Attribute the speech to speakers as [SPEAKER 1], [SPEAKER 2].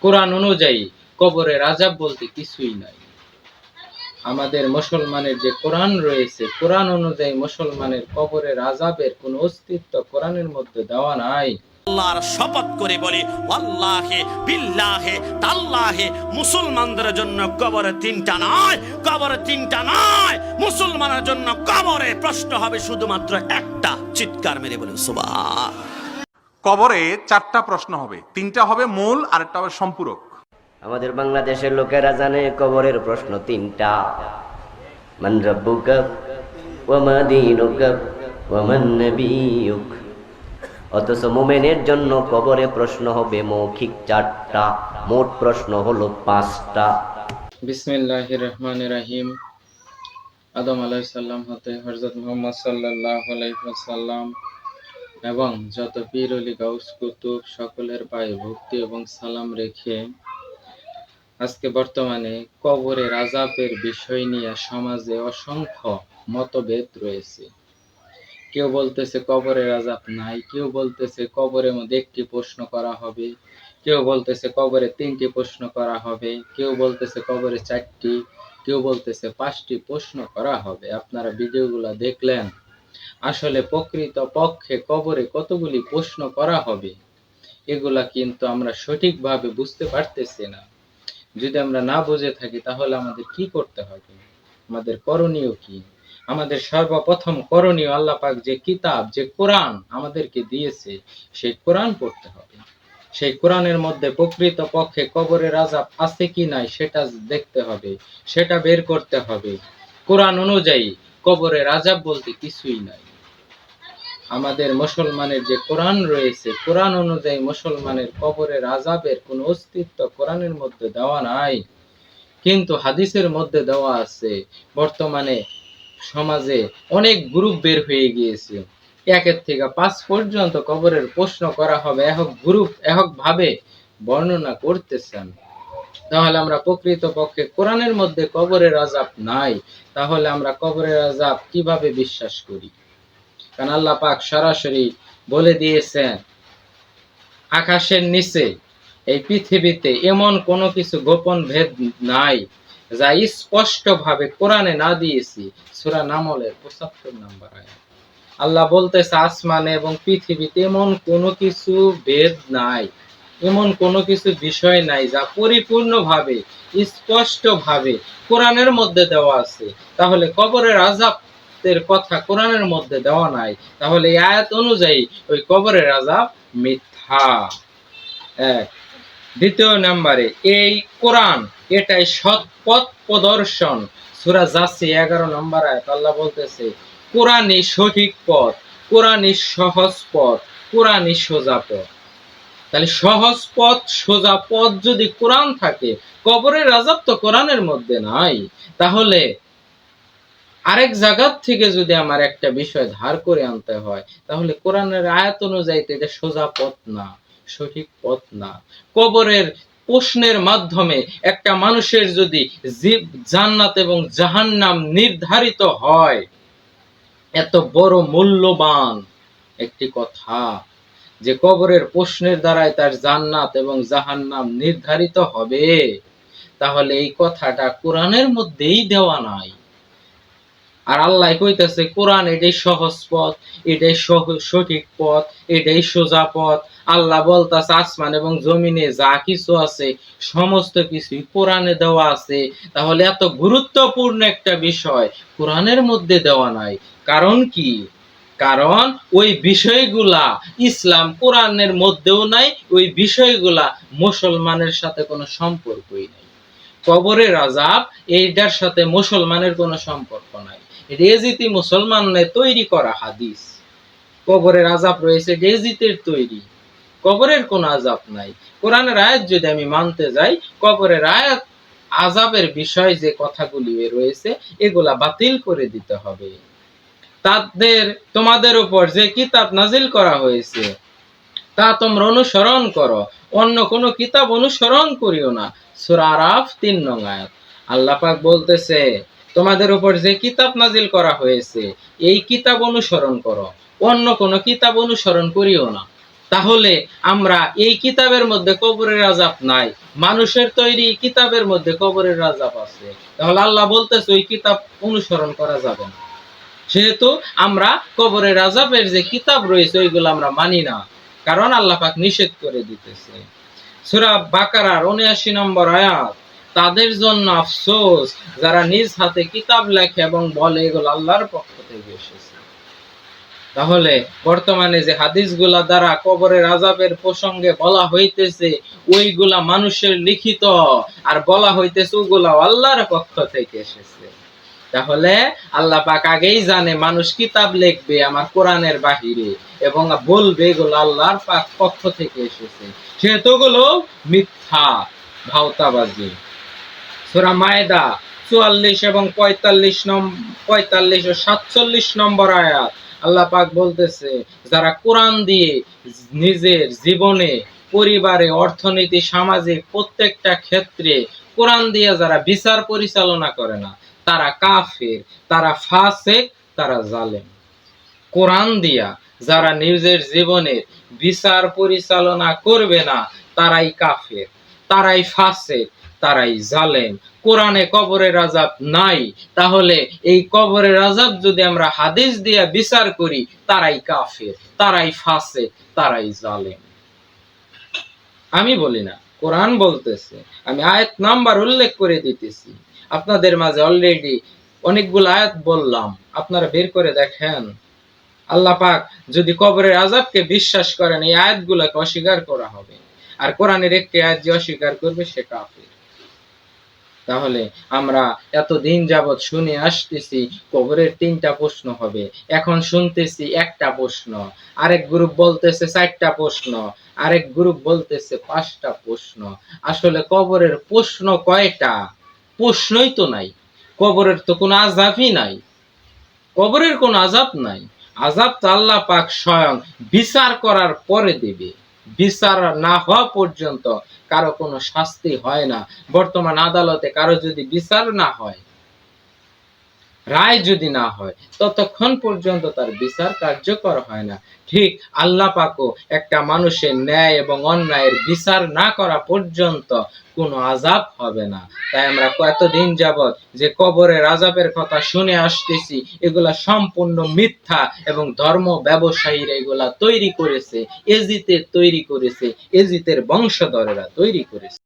[SPEAKER 1] কোরআন অনুযায়ী কবরের আযাব বলতে কিছুই নাই। আমাদের মুসলমানের যে কোরআন রয়েছে, কোরআন অনুযায়ী মুসলমানের কবরের আযাবের কোনো অস্তিত্ব কোরআনের মধ্যে দেওয়া নাই।
[SPEAKER 2] আল্লাহর শপথ করে বলি, ওয়াল্লাহি বিল্লাহি তাল্লাহি, মুসলমানদের জন্য কবরে তিনটা নয়, কবরে তিনটা নয়, মুসলমানের জন্য কবরে প্রশ্ন হবে শুধুমাত্র একটা। চিৎকার মেরে বলেন সুবহান।
[SPEAKER 3] কবরে চারটা প্রশ্ন হবে, তিনটা হবে মূল আর একটা হবে সম্পূরক।
[SPEAKER 4] আমাদের বাংলাদেশের লোকেরা জানে কবরের প্রশ্ন তিনটা, মান রাব্বুকা ওয়া মা দীনুকা ওয়া মান নাবিয়ুক। অথচ মুমিনের জন্য কবরে প্রশ্ন হবে মৌখিক চারটা, মোট প্রশ্ন হলো পাঁচটা।
[SPEAKER 1] বিসমিল্লাহির রহমানির রহিম। আদম আলাইহিস সালাম হতে হযরত মুহাম্মদ সাল্লাল্লাহু আলাইহি ওয়াসাল্লাম এবং যত পীর ওলি গাউস কুতুব সকলের পায়ে ভক্তি এবং সালাম রেখে আজকে বর্তমানে কবরের আযাবের বিষয় নিয়ে সমাজে অসংখ্য মতভেদ রয়েছে। কেউ বলতেছে কবরের আযাব নাই, কেউ বলতেছে কবরের মধ্যে একটি প্রশ্ন করা হবে, কেউ বলতেছে কবরে তিনটি প্রশ্ন করা হবে, কেউ বলতেছে কবরে চারটি, কেউ বলতেছে পাঁচটি প্রশ্ন করা হবে। আপনারা ভিডিওগুলো দেখলেন, আসলে প্রকৃত পক্ষে কবরে কতগুলি প্রশ্ন করা হবে এগুলা কিন্তু আমরা সঠিকভাবে বুঝতে পারতেছি না। যদি আমরা না বুঝে থাকি তাহলে আমাদের কি করতে হবে, আমাদের করণীয় কি? আমাদের সর্বপ্রথম করণীয় আল্লাহ পাক যে কিতাব, যে কোরআন আমাদেরকে দিয়েছে সেই কোরআন পড়তে হবে। সেই কোরআনের মধ্যে প্রকৃত পক্ষে কবরের আযাব আছে কি নাই সেটা দেখতে হবে, সেটা বের করতে হবে। কোরআন অনুযায়ী কবরের আযাব বলতে কিছুই নাই। আমাদের মুসলমানের যে কোরআন রয়েছে, কোরআন অনুযায়ী মুসলমানের কবরের আযাবের কোনো অস্তিত্ব কোরআনের মধ্যে দেওয়া নাই, কিন্তু হাদিসের মধ্যে দেওয়া আছে। বর্তমানে সমাজে অনেক গ্রুপ বের হয়ে গিয়েছে, 1 থেকে 5 পর্যন্ত কবরের প্রশ্ন করা হবে, একক গ্রুপ এককভাবে বর্ণনা করতেছেন। তাহলে আমরা প্রকৃত পক্ষে কোরআনের মধ্যে কবরের আযাব নাই, তাহলে আমরা কবরের আযাব কিভাবে বিশ্বাস করি? কারণ আল্লাহ পাক সরাসরি বলে দিয়েছেন, আকাশের নিচে এই পৃথিবীতে এমন কোনো কিছু গোপন ভেদ নাই যা স্পষ্টভাবে কোরআনে না দিয়েছি। সূরা নামলের 75 নম্বর আয়াত। আল্লাহ বলতেছে আসমানে এবং পৃথিবীতে এমন কোনো কিছু ভেদ নাই, এমন কোনো কিছু বিষয় নাই যা পরিপূর্ণভাবে স্পষ্টভাবে কোরআনের মধ্যে দেওয়া আছে। তাহলে কবরের আযাবের কথা কোরআনের মধ্যে দেওয়া নাই, তাহলে এই আয়াত অনুযায়ী ওই কবরের আযাব মিথ্যা। এক। দ্বিতীয় নম্বরে এই কোরআন এটাই সৎ পথ প্রদর্শন। সূরা জাসি 11 নম্বর আয়াত আল্লাহ বলতেছে, কোরআনই সঠিক পথ, কোরআনই সহজ পথ, কোরআনই সোজা পথ। তাহলে সহজ পথ সোজা পথ যদি কোরআন থাকে, কবরের আযাব তো কোরআনের মধ্যে নাই, তাহলে আরেক জায়গা থেকে যদি আমার একটা বিষয় ধার করে আনতে হয়, তাহলে কোরআনের আয়াত অনুযায়ী এটা সোজা পথ না, সঠিক পথ না। কবরের প্রশ্নের মাধ্যমে একটা মানুষের যদি জান্নাত এবং জাহান্নাম নির্ধারিত হয়, এত বড় মূল্যবান একটি কথা যে কবরের প্রশ্নের দ্বারাই তার জান্নাত এবং জাহান্নাম নির্ধারিত হবে, তাহলে এই কথাটা কোরআনের মধ্যেই দেওয়া নাই। আর আল্লাহ কইতেছে কোরআন এটাই সহজ পথ, এটাই সঠিক পথ, এটাই সোজা পথ। আল্লাহ বলতেছে আসমান এবং জমিনে যা কিছু আছে সমস্ত কিছুই কোরআনে দেওয়া আছে। তাহলে এত গুরুত্বপূর্ণ একটা বিষয় কোরআনের মধ্যে দেওয়া নাই, কারণ কি? কারণ ওই বিষয়গুলা ইসলাম কোরআনের মধ্যেও নাই, ওই বিষয়গুলা মুসলমানের সাথে কোনো সম্পর্কই নাই। কবরের আযাব এইটার সাথে মুসলমানের কোনো সম্পর্ক নাই, রেজিতি মুসলমানের তৈরি করা হাদিস। কবরের আযাব রয়েছে রেজিতের তৈরি, কবরের কোনো আযাব নাই। কোরআনের আয়াত যদি আমি মানতে যাই, কবরের আয়াত আযাবের বিষয় যে কথাগুলি রয়েছে এগুলা বাতিল করে দিতে হবে। তোমাদের উপর যে কিতাব নাজিল করা হয়েছে তা তোমরা অনুসরণ করো, অন্য কোনো কিতাব অনুসরণ করিও না। সূরা আরাফ 3 নং আয়াত। আল্লাহ পাক বলতেছে, তোমাদের উপর যে কিতাব নাজিল করা হয়েছে এই কিতাব অনুসরণ করো, অন্য কোনো কিতাব অনুসরণ করিও না। তাহলে আমরা এই কিতাবের মধ্যে কবরের আযাব নাই, মানুষের তৈরি কিতাবের মধ্যে কবরের আযাব আছে, তাহলে আল্লাহ বলতেছে ওই কিতাব অনুসরণ করা যাবে না। সেহেতু আমরা কবরের আযাবের যে কিতাব রয়েছে ওইগুলো আমরা মানি না, কারণ আল্লাহ পাক নিষেধ করে দিতেছে। সূরা বাকারার ৭৯ নম্বর আয়াত, তাদের জন্য আফসোস যারা নিজ হাতে কিতাব লেখে এবং বলে এগুলো আল্লাহর পক্ষ থেকে এসেছে। তাহলে বর্তমানে যে হাদিসগুলা দ্বারা কবরের আযাবের প্রসঙ্গে বলা হইতেছে ওইগুলা মানুষের লিখিত, আর বলা হইতেছে ওগুলা আল্লাহর পক্ষ থেকে এসেছে। তাহলে আল্লাহ পাক আগেই জানে মানুষ কিতাব লিখবে আমার কোরআনের বাহিরে এবং বলবে এগুলো আল্লাহর পাক পক্ষ থেকে এসেছে, সেহেতু ওগুলো মিথ্যা, ভাওতাবাজি। সূরা মায়েদা ৪৪ এবং ৪৫ ও ৪৭ নম্বর আয়াত আল্লাহ পাক বলতেছে যারা কোরআন দিয়ে নিজের জীবনে, পরিবারে, অর্থনীতি, সামাজিক প্রত্যেকটা ক্ষেত্রে কোরআন দিয়ে যারা বিচার পরিচালনা করে না তারা কাফের, তারা ফাসিক, তারা জালেম। কোরআন দিয়া যারা নিজের জীবনের বিচার পরিচালনা করবে না তারাই কাফের, তারাই ফাসিক, তারাই জালেম। কোরআনে কবরের আযাব নাই, তাহলে এই কবরের আযাব যদি আমরা হাদিস দিয়া বিচার করি তারাই কাফের, তারাই ফাসিক, তারাই জালেম। আমি বলি না, কোরআন বলতেছে। আমি আয়াত নাম্বার উল্লেখ করে দিতেছি, আপনাদের মাঝে অলরেডি অনেকগুলো আয়াত বললাম, আপনারা বের করে দেখেন। আল্লাহ পাক যদি কবরের আযাবকে বিশ্বাস করেন এই আয়াতগুলোকে অস্বীকার করা হবে, আর কোরআনের একটি আয়াত যে অস্বীকার করবে সে কাফের। তাহলে আমরা এতদিন যাবৎ শুনে আসতেছি কবরের ৩টা প্রশ্ন হবে, এখন শুনতেছি একটা প্রশ্ন, আরেক গ্রুপ বলতেছে ৪টা প্রশ্ন, আরেক গ্রুপ বলতেছে 5টা প্রশ্ন। আসলে কবরের প্রশ্ন কয়টা? প্রশ্নই তো নাই, কবরের তো কোনো আযাবই নাই, কবরের কোনো আযাব নাই। আযাব তো আল্লাহ পাক স্বয়ং বিচার করার পরে দেবে, বিচার না হওয়া পর্যন্ত কারো কোনো শাস্তি হয় না। বর্তমান আদালতে কারো যদি বিচার না হয়, রায় যদি না হয়, ততক্ষণ পর্যন্ত তার বিচার কার্যকর হয় না। ঠিক আল্লাহ পাকও একটা মানুষের ন্যায় এবং অন্যায়ের বিচার না করা পর্যন্ত কোনো আযাব হবে না। তাই আমরা কতদিন যাবৎ যে কবরের আযাবের কথা শুনে আসতেছি এগুলা সম্পূর্ণ মিথ্যা, এবং ধর্ম ব্যবসায়ীরা এগুলা তৈরি করেছে, এজিতের তৈরি করেছে, এজিতের বংশধরেরা তৈরি করেছে।